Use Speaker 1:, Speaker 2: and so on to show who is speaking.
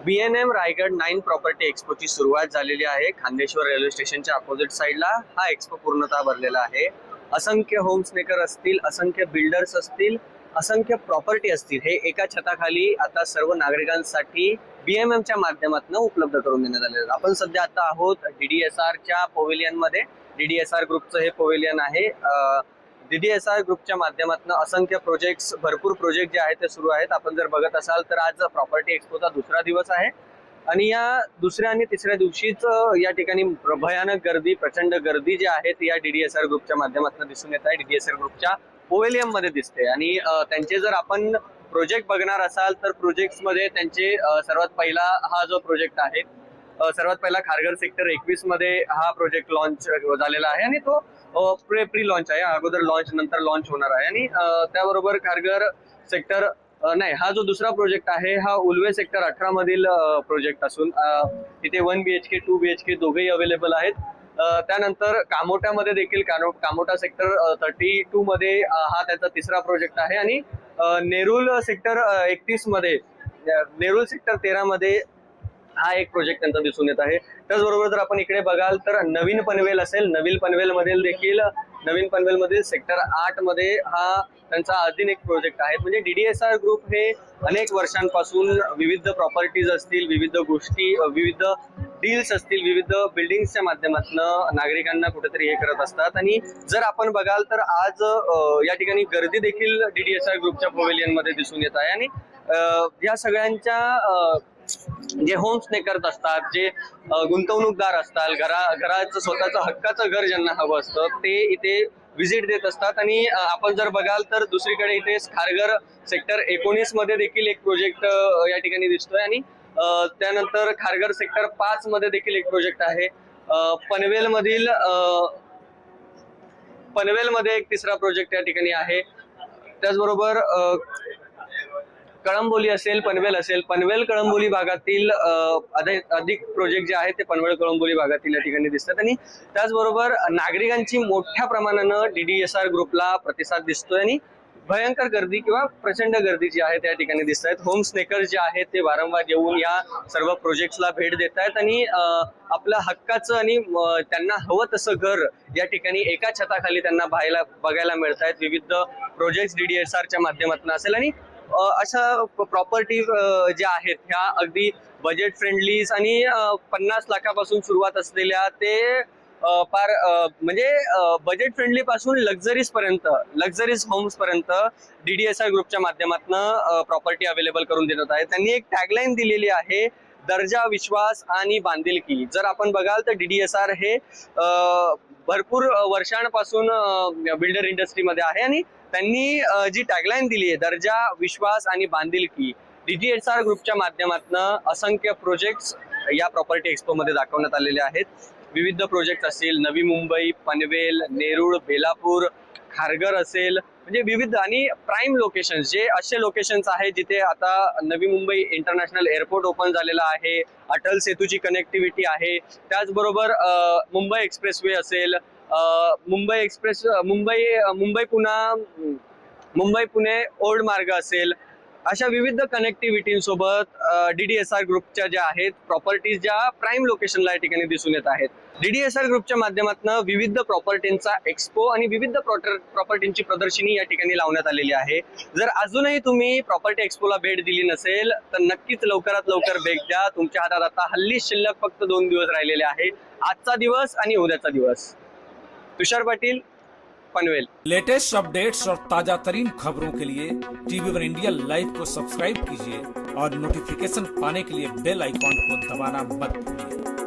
Speaker 1: BNM Raigad 9 property एक्सपोची सुरुवात झालेली आहे. खांदेश्वर रेल्वे स्टेशनच्या अपोजिट साईडला हा एक्सपो पूर्णतः भरलेला आहे. असंख्य होम्स मेकर असतील, असंख्य बिल्डर्स असतील, असंख्य प्रॉपर्टी असतील, हे एका छताखाली आता सर्व नागरिकांसाठी BMMच्या माध्यमातून उपलब्ध करून देण्यात आले. आपण सध्या आता आहोत DDSRच्या पवेलियन मध्ये. DDSR ग्रुपचं हे पवेलियन आहे. DDSR ग्रुपच्या माध्यमातून असंख्य प्रोजेक्ट्स, भरपूर प्रोजेक्ट जे आहेत ते सुरू आहेत. आपण जर बघत असाल तर आज प्रॉपर्टी एक्सपोचा दुसरा दिवस आहे आणि या दुसऱ्या आणि तिसऱ्या दिवशीच या ठिकाणी भयानक गर्दी, प्रचंड गर्दी जी आहे ती या DDSR ग्रुपच्या माध्यमातून दिसून येत आहे. DDSR ग्रुपच्या पवेलियन मध्ये दिसते आणि त्यांचे जर आपण प्रोजेक्ट बघणार असाल तर प्रोजेक्ट्स मध्ये त्यांचे सर्वात पहिला हा जो प्रोजेक्ट आहे, सर्वात पहिला खारघर सेक्टर 21 मध्ये हा प्रोजेक्ट लॉन्च झालेला आहे आणि तो प्री लॉन्च आहे. अगोदर लॉन्च, नंतर लॉन्च होणार आहे आणि त्याबरोबर खारघर सेक्टर नाही, हा जो दुसरा प्रोजेक्ट आहे हा उल्वे सेक्टर 18 मधील प्रोजेक्ट असून तिथे 1 BHK 2 BHK दोघेही अवेलेबल आहेत. त्यानंतर कामोट्यामध्ये देखील कामोटा सेक्टर 32 मध्ये हा त्याचा तिसरा प्रोजेक्ट आहे आणि नेरुल सेक्टर 31 मध्ये, नेरुल सेक्टर 13 मध्ये हा एक प्रोजेक्ट त्यांचा दिसून येत आहे. त्याचबरोबर जर आपण इकडे बघाल तर नवीन पनवेल असेल, नवीन पनवेल मधील देखील, नवीन पनवेल मधील सेक्टर 8 मध्ये हा त्यांचा अजून एक प्रोजेक्ट आहे. म्हणजे DDSR ग्रुप हे अनेक वर्षांपासून विविध प्रॉपर्टीज असतील, विविध गोष्टी, विविध डील्स असतील, विविध बिल्डिंग्सच्या माध्यमातून नागरिकांना कुठेतरी हे करत असतात. आणि जर आपण बघाल तर आज या ठिकाणी गर्दी देखील DDSR ग्रुपच्या पवेलियन मध्ये दिसून येत आहे आणि या सगळ्यांच्या जे होम्स मेकर असतात, जे गुंतवणूकदार असतात, घराचं स्वतःचं हक्काचं घर ज्यांना हवं असतं ते इथे व्हिजिट देत असतात. आणि आपण जर बघाल तर दुसरीकडे इथे खारघर सेक्टर 19 मध्ये देखील एक प्रोजेक्ट या ठिकाणी दिसतोय आणि त्यानंतर खारघर सेक्टर 5 मध्ये देखील एक प्रोजेक्ट आहे. पनवेल मध्ये एक तिसरा प्रोजेक्ट या ठिकाणी आहे. त्याचबरोबर कळंबोली असेल, पनवेल असेल, पनवेल कळंबोली भागातील अधिक प्रोजेक्ट जे आहेत ते पनवेल कळंबोली भागातील या ठिकाणी दिसतात. आणि त्याचबरोबर नागरिकांची मोठ्या प्रमाणानं DDSR ग्रुपला प्रतिसाद दिसतोय आणि भयंकर गर्दी किंवा प्रचंड गर्दी जी आहे त्या ठिकाणी दिसत आहेत. होम्स मेकर्स जे आहेत ते वारंवार येऊन या सर्व प्रोजेक्ट्सला भेट देत आहेत आणि आपलं हक्काचं आणि त्यांना हवं तसं घर या ठिकाणी एका छताखाली त्यांना बघायला मिळत आहेत. विविध प्रोजेक्ट DDSRच्या माध्यमातून असेल आणि अशा प्रॉपर्टी ज्या आहेत ह्या अगदी बजेट फ्रेंडलीज आणि 50 लाखापासून सुरुवात असलेल्या ते फार म्हणजे बजेट फ्रेंडली पासून लक्झरीज होम्स पर्यंत DDSR ग्रुपच्या माध्यमातून प्रॉपर्टी अवेलेबल करून देण्यात आहे. त्यांनी एक टॅगलाईन दिलेली आहे, दर्जा, विश्वास आणि बांधिलकी. जर आपण बघाल तर DDSR हे भरपूर वर्षांपासून बिल्डर इंडस्ट्रीमध्ये आहे आणि त्यांनी जी टॅगलाईन दिली आहे, दर्जा, विश्वास आणि बांधिलकी, DDSR ग्रुपच्या माध्यमातून असंख्य प्रोजेक्ट्स या प्रॉपर्टी एक्सपो मध्ये दाखवण्यात आलेले आहेत. विविध प्रोजेक्ट असतील, नवी मुंबई, पनवेल, नेरुळ, बेलापूर, खारघर असेल, म्हणजे विविध आणि प्राईम लोकेशन्स, जे असे लोकेशन्स आहेत जिथे आता Navi Mumbai international airport open झालेला आहे, अटल सेतूची कनेक्टिव्हिटी आहे. त्याचबरोबर मुंबई एक्सप्रेसवे असेल, मुंबई पुणे ओल्ड मार्ग असेल, अशा विविध कनेक्टिव्हिटींसोबत DDSR ग्रुपच्या ज्या आहेत प्रॉपर्टीज ज्या प्राईम लोकेशनला या ठिकाणी दिसून येत आहेत. DDSR ग्रुपच्या माध्यमातून विविध प्रॉपर्टींचा एक्सपो आणि विविध प्रॉपर्टींची प्रदर्शनी या ठिकाणी लावण्यात आलेली आहे. जर अजूनही तुम्ही प्रॉपर्टी एक्सपोला भेट दिली नसेल तर नक्कीच लवकरात लवकर भेट द्या. तुमच्या हातात आता हल्ली शिल्लक फक्त 2 दिवस राहिलेले आहे, आजचा दिवस आणि उद्याचा दिवस. तुषार पाटील, पनवेल.
Speaker 2: लेटेस्ट अपडेट्स और ताजा तरीन खबरों के लिए TV1 इंडिया लाइव को सब्सक्राइब कीजिए और नोटिफिकेशन पाने के लिए बेल आइकॉन को दबाना मत भूलिए.